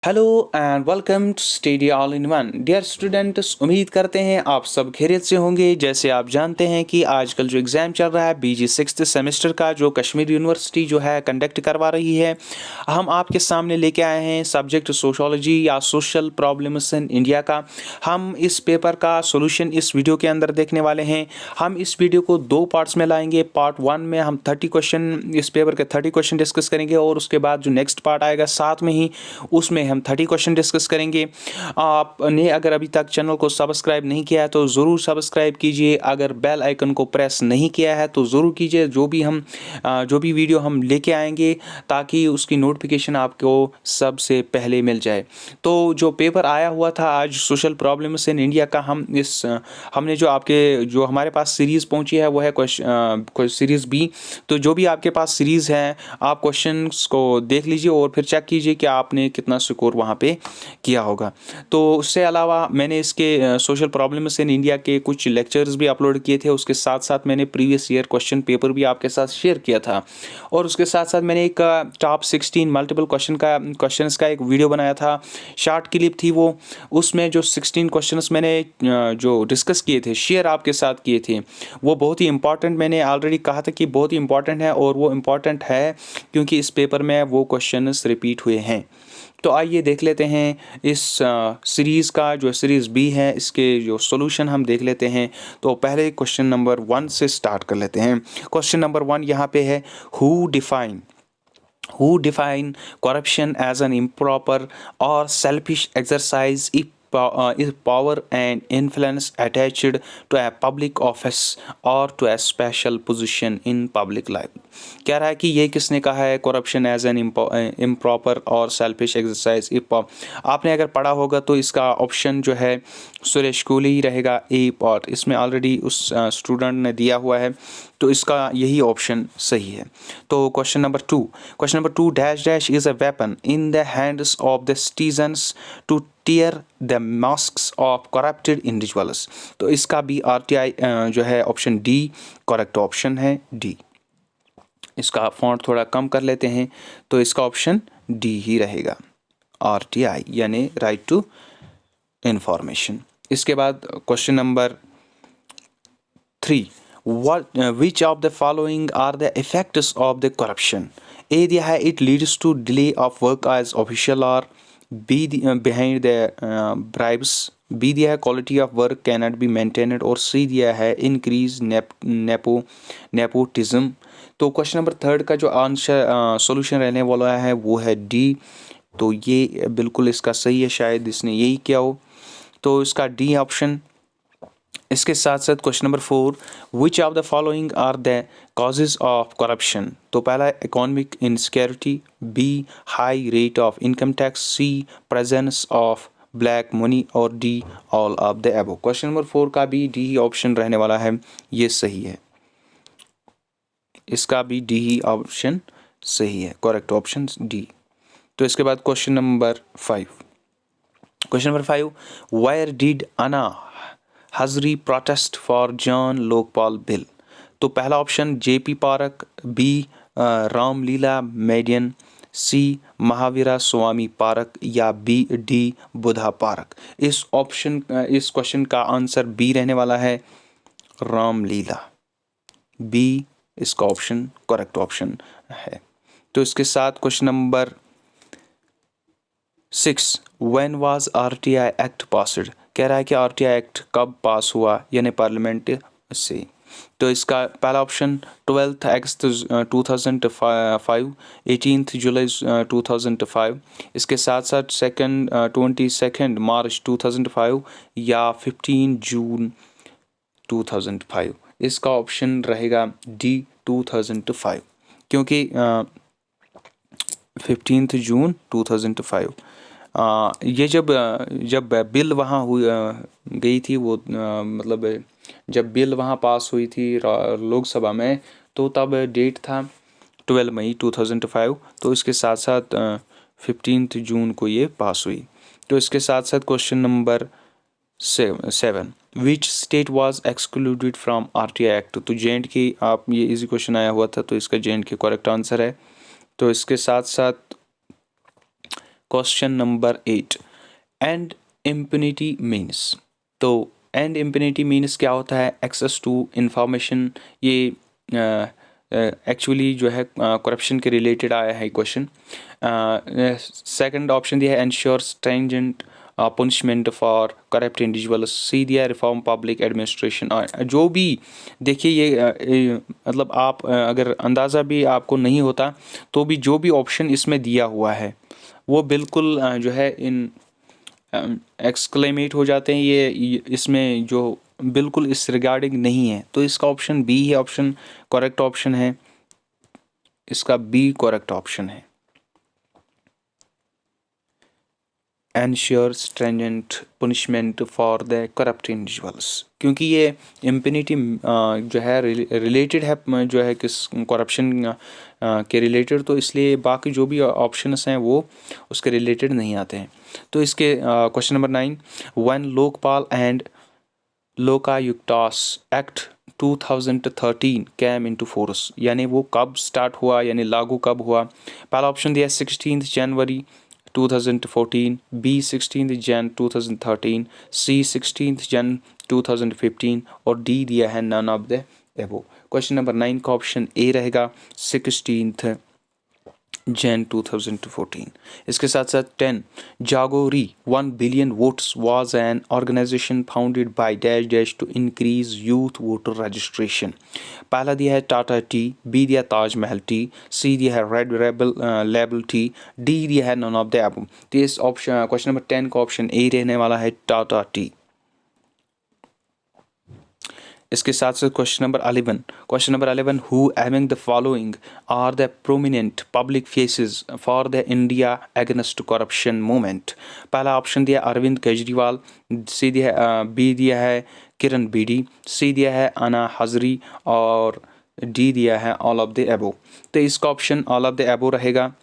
Hello and welcome to study all in one dear students. उम्मीद करते हैं आप सब खैरियत से होंगे। जैसे आप जानते हैं कि आजकल जो एग्ज़ाम चल रहा है बीजी सिक्स्थ सेमेस्टर का, जो कश्मीर यूनिवर्सिटी जो है कंडक्ट करवा रही है, हम आपके सामने लेके आए हैं सब्जेक्ट सोशोलॉजी या सोशल प्रॉब्लम्स इन इंडिया का। हम इस पेपर का सॉल्यूशन इस वीडियो के अंदर देखने वाले हैं। हम इस वीडियो को दो पार्ट्स में लाएंगे। पार्ट वन में हम 30 क्वेश्चन, इस पेपर के 30 क्वेश्चन डिस्कस करेंगे और उसके बाद जो नेक्स्ट पार्ट आएगा साथ में ही उसमें हम 30 क्वेश्चन डिस्कस करेंगे। आपने अगर अभी तक चैनल को सब्सक्राइब नहीं किया है तो ज़रूर सब्सक्राइब कीजिए। अगर बेल आइकन को प्रेस नहीं किया है तो ज़रूर कीजिए, जो भी वीडियो हम लेके आएंगे ताकि उसकी नोटिफिकेशन आपको सबसे पहले मिल जाए। तो जो पेपर आया हुआ था आज सोशल प्रॉब्लम्स इन इंडिया का, हमने जो हमारे पास सीरीज़ पहुंची है वो है सीरीज़ बी। तो जो भी आपके पास सीरीज़ है आप क्वेश्चंस को देख लीजिए और फिर चेक कीजिए कि आपने कितना स्कोर वहाँ पे किया होगा। तो उससे अलावा मैंने इसके सोशल प्रॉब्लम्स इन इंडिया के कुछ लेक्चर्स भी अपलोड किए थे। उसके साथ साथ मैंने प्रीवियस ईयर क्वेश्चन पेपर भी आपके साथ शेयर किया था और उसके साथ साथ मैंने एक टॉप 16 मल्टीपल क्वेश्चंस का एक वीडियो बनाया था। शॉर्ट क्लिप थी वो, उसमें जो 16 क्वेश्चंस मैंने जो डिस्कस किए थे, शेयर आपके साथ किए थे, वो बहुत ही इंपॉर्टेंट, मैंने ऑलरेडी कहा था कि बहुत ही इंपॉर्टेंट है और वो इम्पॉर्टेंट है क्योंकि इस पेपर में वो क्वेश्चंस रिपीट हुए हैं। तो आइए देख लेते हैं इस सीरीज़ का, जो सीरीज़ बी है, इसके जो सॉल्यूशन हम देख लेते हैं। तो पहले क्वेश्चन नंबर 1 से स्टार्ट कर लेते हैं। क्वेश्चन नंबर 1 यहाँ पे है, who define corruption as an improper or selfish exercise if power and influence attached to a public office or to a special position in public life। कह रहा है कि ये किसने कहा है, करप्शन एज एन इम्प्रॉपर और सेल्फिश एक्सरसाइज इफ। आपने अगर पढ़ा होगा तो इसका ऑप्शन जो है सुरेश कोहली ही रहेगा ए, और इसमें ऑलरेडी उस स्टूडेंट ने दिया हुआ है तो इसका यही ऑप्शन सही है। तो question number 2 dash dash is a weapon in the hands of the citizens two tier the masks of corrupted individuals. तो इसका भी आरटीआई जो है ऑप्शन डी करेक्ट ऑप्शन है, डी। इसका फॉन्ट थोड़ा कम कर लेते हैं तो इसका ऑप्शन डी ही रहेगा, आरटीआई यानी राइट टू इंफॉर्मेशन। इसके बाद question number 3, which of the following are the effects of the corruption. A दिया है it leads to delay of work as official, और B behind the bribes, B दिया है quality of work can not be maintained, और C दिया है increase nepotism. तो question number 3 का जो आंसर सॉल्यूशन रहने वाला है वो है डी। तो ये बिल्कुल इसका सही है, शायद इसने यही किया हो, तो इसका डी ऑप्शन। इसके साथ साथ question number 4, which of the following are the causes of corruption. तो पहला economic insecurity, B high rate of income tax, C presence of black money, और D all of the above. Question number 4 का भी D option रहने वाला है, ये सही है, इसका भी डी ही ऑप्शन सही है, करेक्ट ऑप्शन डी। तो इसके बाद question number 5, where did Anna Hazare protest for Jan Lokpal bill. तो पहला option JP park, B Ramlila maidan, C Mahavira Swami park, या बी डी बुधा पार्क। इस क्वेश्चन का आंसर बी रहने वाला है, रामलीला, बी इसका ऑप्शन करेक्ट ऑप्शन है। तो इसके साथ question number 6, when was RTI act passed. कह रहा है कि आरटीआई एक्ट कब पास हुआ, यानी पार्लियामेंट से। तो इसका पहला ऑप्शन 12 अगस्त 2005, 18 जुलाई 2005। इसके साथ साथ 22 मार्च 2005 या 15 जून 2005। इसका ऑप्शन रहेगा डी 2005, क्योंकि 15 जून 2005 ये जब बिल वहाँ हुई गई थी, वो मतलब जब बिल वहाँ पास हुई थी लोकसभा में, तो तब डेट था 12 मई 2005। तो इसके साथ साथ 15 जून को ये पास हुई। तो इसके साथ साथ question number 7, which state was excluded from RTI act. तो जे.एंड.के, आप ये इजी क्वेश्चन आया हुआ था तो इसका जे.एंड.के करेक्ट आंसर है। तो इसके साथ साथ question number 8, end impunity means. तो एंड इम्पनिटी मीन्स क्या होता है? Access to information. ये एक्चुअली जो है करप्शन के रिलेटेड आया है क्वेश्चन। सेकंड ऑप्शन दिया है ensure stringent punishment for corrupt individuals. C दिया है रिफॉर्म पब्लिक एडमिनिस्ट्रेशन। जो भी देखिए ये मतलब आप अगर अंदाज़ा भी आपको नहीं होता तो भी जो भी ऑप्शन इसमें दिया हुआ है वो बिल्कुल जो है इन एक्सक्लेमेट हो जाते हैं। ये इसमें जो बिल्कुल इस रिगार्डिंग नहीं है, तो इसका ऑप्शन बी है, ऑप्शन करेक्ट ऑप्शन है, इसका बी करेक्ट ऑप्शन है। Ensure stringent punishment for the corrupt individuals, क्योंकि ये इम्पनिटी जो है रिलेटेड है जो है किस करप्शन के रिलेटेड, तो इसलिए बाकी जो भी ऑप्शंस हैं वो उसके रिलेटेड नहीं आते हैं। तो इसके question number 9, when Lokpal and Lokayuktas act 2013 came into force, यानी वो कब स्टार्ट हुआ, यानी लागू कब हुआ? पहला ऑप्शन दिया 16 जनवरी 2014, बी 16 जन 2013, सी 16 जन 2015 और डी दिया है none of the above. Question number 9 का ऑप्शन ए रहेगा 16 जन 2014। इसके साथ साथ 10, Jagori 1 billion votes was an organization founded by dash dash to increase youth voter registration. पहला दिया है टाटा टी, बी दिया ताजमहल टी, सी दिया है red rebel label T, D दिया है नन ऑफ द एबव। तो इस ऑप्शन क्वेश्चन नंबर 10 का ऑप्शन ए रहने वाला है टाटा टी। इसके साथ साथ question number 11, who among the following are the prominent public faces for the India against corruption movement. पहला ऑप्शन दिया अरविंद केजरीवाल, सी दिया बी दिया है किरण बेदी, सी दिया है अन्ना हज़ारे और डी दिया है ऑल ऑफ द एबो। तो इसका ऑप्शन ऑल ऑफ द एबो रहेगा।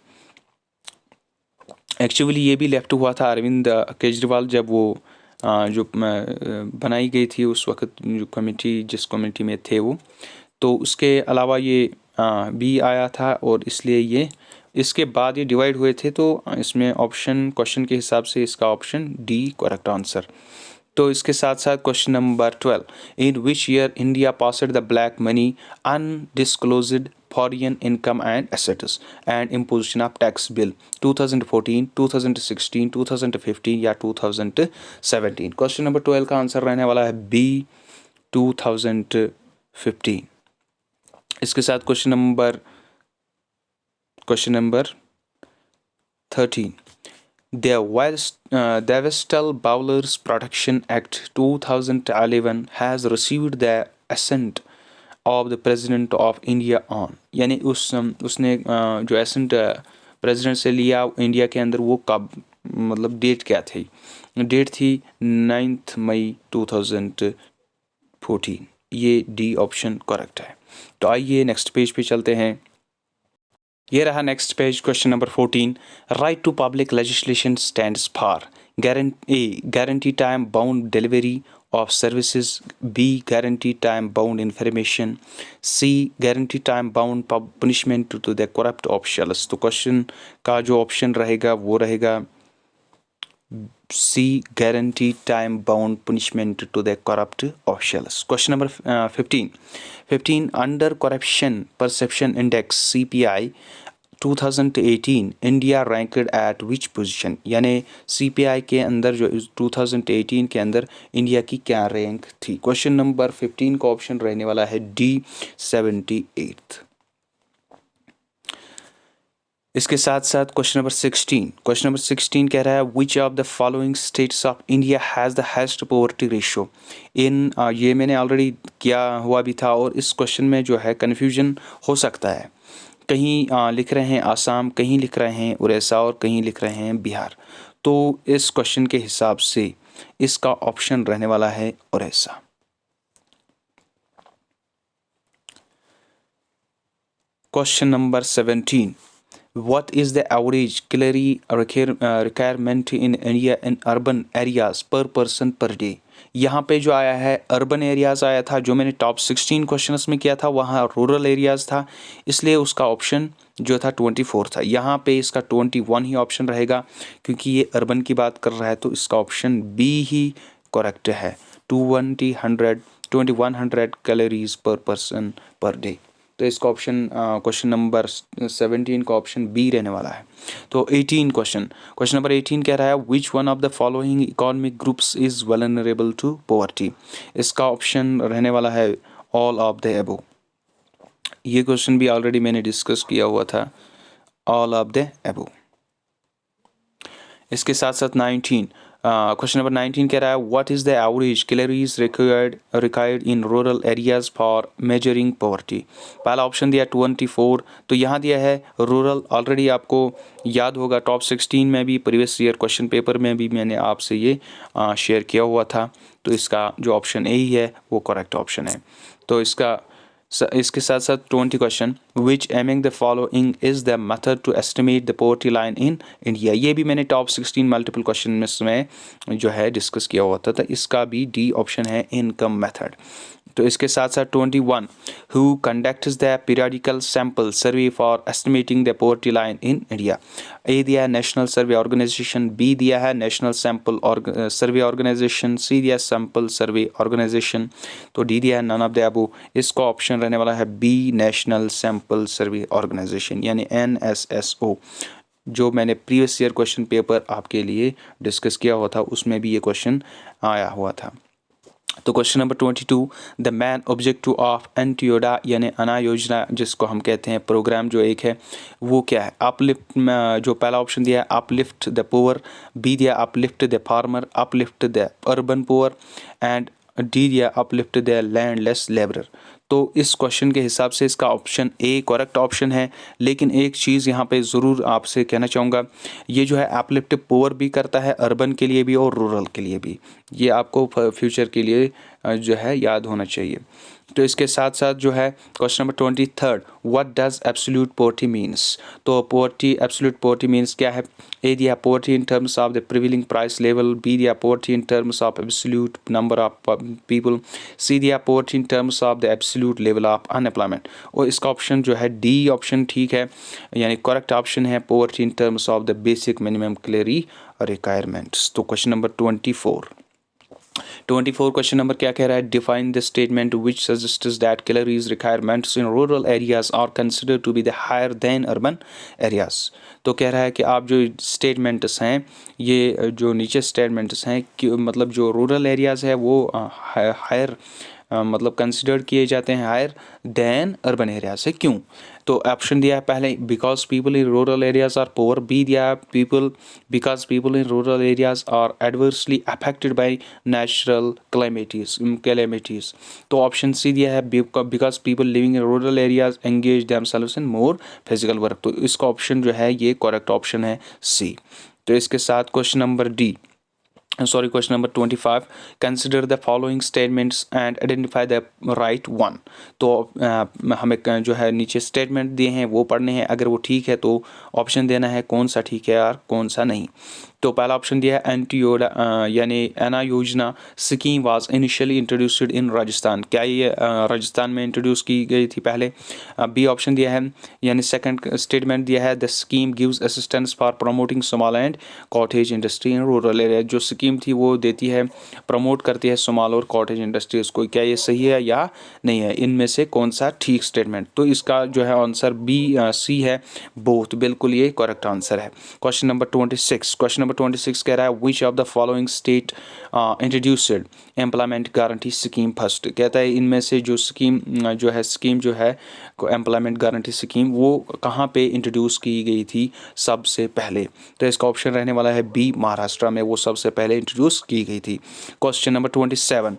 एक्चुअली ये भी लेफ्ट हुआ था अरविंद केजरीवाल जब वो जो बनाई गई थी उस वक्त, जो कमेटी जिस कमेटी में थे वो, तो उसके अलावा ये भी आया था और इसलिए ये इसके बाद ये डिवाइड हुए थे। तो इसमें ऑप्शन क्वेश्चन के हिसाब से इसका ऑप्शन डी करेक्ट आंसर। तो इसके साथ साथ question number 12, in which year India passed the black money undisclosed foreign income and assets and imposition of tax bill 2014, 2016, 2015 या 2017। क्वेश्चन नंबर 12 का आंसर रहने वाला है बी 2015। इसके साथ question number 13, The Vestal Bowlers Protection Act 2011 has received the assent of the President of India on, यानी उसने जो एसेंट प्रेसिडेंट से लिया इंडिया के अंदर वो कब, मतलब डेट क्या थी? डेट थी 9 मई 2014। ये डी ऑप्शन करेक्ट है। तो आइए नेक्स्ट पेज पे चलते हैं। ये रहा next page. Question number 14, right to public legislation stands for guarantee time bound delivery of services, B guarantee time bound information, C guarantee time bound punishment to the corrupt officials. तो question का जो option रहेगा वो रहेगा C guarantee time bound punishment to the corrupt officials. Question number 15, under corruption perception index CPI 2018 India ranked at which position, यानी CPI के अंदर जो 2018 के अंदर इंडिया की क्या रैंक थी? क्वेश्चन नंबर 15 का ऑप्शन रहने वाला है डी 78। इसके साथ साथ क्वेश्चन नंबर 16 कह रहा है विच of the following states of India has the highest poverty ratio. ये मैंने ऑलरेडी किया हुआ भी था और इस क्वेश्चन में जो है कन्फ्यूजन हो सकता है। कहीं लिख रहे हैं आसाम, कहीं लिख रहे हैं उड़ीसा और कहीं लिख रहे हैं बिहार। तो इस क्वेश्चन के हिसाब से इसका ऑप्शन रहने वाला है Orissa. Question number 17, What is the average calorie requirement in India in urban areas per person per day? यहाँ पे जो आया है अर्बन एरियाज आया था, जो मैंने टॉप 16 क्वेश्चंस में किया था वहाँ रूरल एरियाज था, इसलिए उसका ऑप्शन जो था 24 था। यहाँ पे इसका 21 ही ऑप्शन रहेगा क्योंकि ये अर्बन की बात कर रहा है, तो इसका ऑप्शन बी ही करेक्ट है। 2100 कैलोरीज पर पर्सन पर डे। तो इसका ऑप्शन क्वेश्चन नंबर 17 का ऑप्शन बी रहने वाला है। तो 18 क्वेश्चन नंबर 18 कह रहा है which one of the following economic groups is vulnerable to poverty. इसका ऑप्शन रहने वाला है ऑल ऑफ द एबो। ये क्वेश्चन भी ऑलरेडी मैंने डिस्कस किया हुआ था, ऑल ऑफ द एबो। इसके साथ साथ 19 क्वेश्चन नंबर 19 कह रहा है what is the average calories required in rural areas for measuring poverty. पहला ऑप्शन दिया 24, तो यहाँ दिया है रूरल। ऑलरेडी आपको याद होगा टॉप 16 में भी प्रीवियस ईयर क्वेश्चन पेपर में भी मैंने आपसे ये शेयर किया हुआ था। तो इसका जो ऑप्शन ए ही है वो करेक्ट ऑप्शन है। तो इसके साथ साथ 20 question which among the following is the method to estimate the poverty line in India. ये भी मैंने टॉप 16 मल्टीपल क्वेश्चन में जो है डिस्कस किया हुआ था, तो इसका भी डी ऑप्शन है इनकम मेथड। तो इसके साथ साथ 21 who conducts the periodical sample survey for estimating the poverty line in India. A दिया है नेशनल सर्वे ऑर्गेनाइजेशन, बी दिया है national sample survey organisation, C दिया सैंपल सर्वे ऑर्गेनाइजेशन, तो डी दिया है नन ऑफ द अबव। इसका option रहने वाला है B national sample survey organisation यानी NSSO। जो मैंने प्रीवियस ईयर क्वेश्चन पेपर आपके लिए डिस्कस किया हुआ था उसमें भी ये क्वेश्चन आया हुआ था। तो question number 22 the main objective of Antyodaya यानी अना योजना जिसको हम कहते हैं प्रोग्राम जो एक है वो क्या है। अपलिफ्ट जो पहला ऑप्शन दिया है अपलिफ्ट द पुअर, बी दिया uplift the farmer, uplift the urban poor and D दिया अपलिफ्ट द लैंडलेस लेबरर। तो इस क्वेश्चन के हिसाब से इसका ऑप्शन ए करेक्ट ऑप्शन है, लेकिन एक चीज़ यहाँ पे ज़रूर आपसे कहना चाहूँगा, ये जो है अपलिफ्ट पुअर भी करता है अर्बन के लिए भी और रूरल के लिए भी। ये आपको फ्यूचर के लिए जो है याद होना चाहिए। तो इसके साथ साथ जो है question number 23 what does absolute poverty means. तो पॉवर्टी एब्सोल्यूट पॉवर्टी मीन्स क्या है। ए दिया poverty in terms of the prevailing price level, B दिया poverty in terms of absolute number of people, C दिया poverty in terms of the absolute level of unemployment. और इसका option जो है D option ठीक है, यानी करेक्ट ऑप्शन है poverty in terms of the basic minimum calorie requirements. तो क्वेश्चन नंबर 24 क्वेश्चन नंबर क्या कह रहा है define the statement which suggests that calories requirements in rural areas are considered to be the higher than urban areas. तो कह रहा है कि आप जो स्टेटमेंट्स हैं ये जो नीचे स्टेटमेंट्स हैं कि मतलब जो रूरल एरियाज है वो हायर मतलब कंसिडर्ड किए जाते हैं हायर देन अर्बन एरिया से। क्यों। तो ऑप्शन दिया है पहले because people in rural areas are poor, B दिया है because people in rural areas are adversely affected by natural calamities. तो ऑप्शन सी दिया है because people living in rural areas engage themselves in more physical work. तो इसका option जो है ये करेक्ट ऑप्शन है सी। तो इसके साथ question number 25 consider the following statements and identify the right one. तो हमें जो है नीचे स्टेटमेंट दिए हैं वो पढ़ने हैं, अगर वो ठीक है तो ऑप्शन देना है कौन सा ठीक है और कौन सा नहीं। तो पहला ऑप्शन दिया है एंटीयोडा यानी एना योजना scheme was initially introduced in Rajasthan. क्या ये राजस्थान में इंट्रोड्यूस की गई थी पहले। बी ऑप्शन दिया है यानी सेकंड स्टेटमेंट दिया है the scheme gives assistance for promoting small and cottage industry in rural area. जो स्कीम थी वो देती है प्रमोट करती है स्मॉल और कॉटेज इंडस्ट्रीज को। क्या ये सही है या नहीं है, इनमें से कौन सा ठीक स्टेटमेंट। तो इसका जो है आंसर बी सी है बोथ, बिल्कुल ये करेक्ट आंसर है। क्वेश्चन नंबर 26 कह रहा है विच of the following state introduced employment guarantee scheme first. कहता है इनमें से जो स्कीम जो है एम्प्लॉयमेंट गारंटी स्कीम वो कहाँ पे इंट्रोड्यूस की गई थी सबसे पहले। तो इसका ऑप्शन रहने वाला है बी महाराष्ट्र में वो सबसे पहले इंट्रोड्यूस की गई थी। Question number 27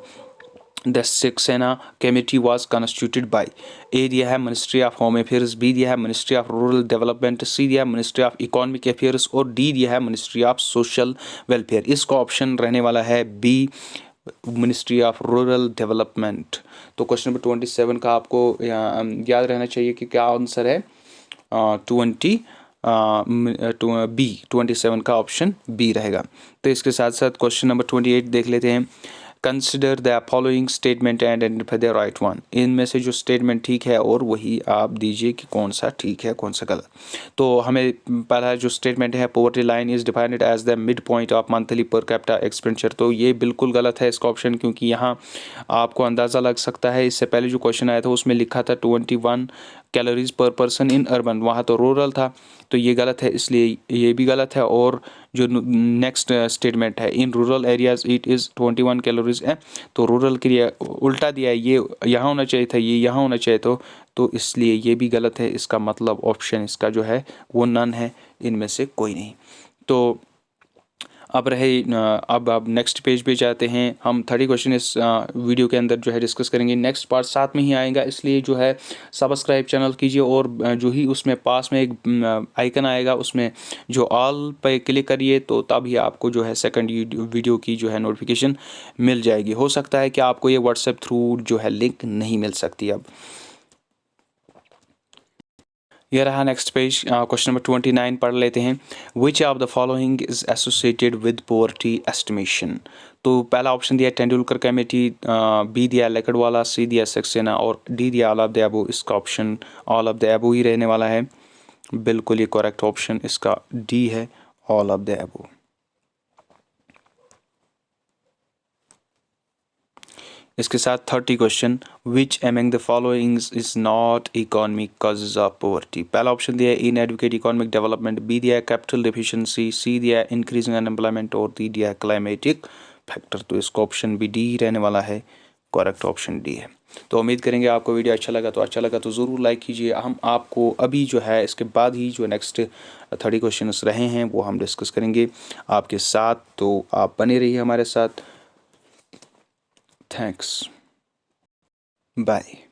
the Saxena committee was constituted by. A दिया है ministry of home affairs, B दिया है ministry of rural development, C दिया है मिनिस्ट्री ऑफ इकोनॉमिक अफेयर्स और डी दिया है मिनिस्ट्री ऑफ सोशल वेलफेयर। इसका ऑप्शन रहने वाला है B ministry of rural development. तो क्वेश्चन नंबर 27 का आपको याद रहना चाहिए कि क्या आंसर है 27। बी 27 का ऑप्शन बी रहेगा। तो इसके साथ साथ क्वेश्चन नंबर 28 देख लेते हैं। Consider the following statement and identify the right one. इनमें से जो स्टेटमेंट ठीक है और वही आप दीजिए कि कौन सा ठीक है कौन सा गलत। तो हमें पहला जो स्टेटमेंट है, poverty line is defined as the mid point of monthly per capita expenditure. तो ये बिल्कुल गलत है इसका ऑप्शन, क्योंकि यहाँ आपको अंदाज़ा लग सकता है, इससे पहले जो क्वेश्चन आया था उसमें लिखा था 21 कैलोरीज पर पर्सन इन अर्बन, वहाँ तो रूरल था, तो ये गलत है, इसलिए ये भी गलत है। और जो नेक्स्ट स्टेटमेंट है, इन rural areas it is 21 calories है, तो रूरल के लिए उल्टा दिया है, ये यहाँ होना चाहिए था, ये यहाँ होना चाहिए तो इसलिए ये भी गलत है। इसका मतलब ऑप्शन इसका जो है वो नन है, इनमें से कोई नहीं। तो अब नेक्स्ट पेज पे जाते हैं। हम 30 क्वेश्चन इस वीडियो के अंदर जो है डिस्कस करेंगे। नेक्स्ट पार्ट साथ में ही आएगा, इसलिए जो है सब्सक्राइब चैनल कीजिए और जो ही उसमें पास में एक आइकन आएगा उसमें जो ऑल पे क्लिक करिए, तो तभी आपको जो है सेकंड वीडियो की जो है नोटिफिकेशन मिल जाएगी। हो सकता है कि आपको ये व्हाट्सएप थ्रू जो है लिंक नहीं मिल सकती। अब ये रहा नेक्स्ट पेज, क्वेश्चन नंबर 29 पढ़ लेते हैं। विच of the following is associated with poverty estimation. तो पहला ऑप्शन दिया तेंदुलकर कमेटी, बी दिया लकड़वाला, सी दिया सक्सेना और डी दिया ऑल ऑफ द अबो। इसका option all of the above ही रहने वाला है। बिल्कुल ये करेक्ट ऑप्शन इसका डी है, ऑल ऑफ द अबो। इसके साथ 30 question, which among the followings is not economic causes of poverty. पहला ऑप्शन दिया है इनएडुकेट इकोनॉमिक डेवलपमेंट, बी दिया है कैपिटल डिफिशिएंसी, सी दिया है इंक्रीजिंग अनएम्प्लॉयमेंट और डी दिया है क्लाइमेटिक फैक्टर। तो इसका ऑप्शन भी डी रहने वाला है, करेक्ट ऑप्शन डी है। तो उम्मीद करेंगे आपको वीडियो अच्छा लगा तो ज़रूर लाइक कीजिए। हम आपको अभी जो है इसके बाद ही जो नेक्स्ट 30 क्वेश्चन रहे हैं वो हम डिस्कस करेंगे आपके साथ, तो आप बने रहिए हमारे साथ। Thanks. Bye.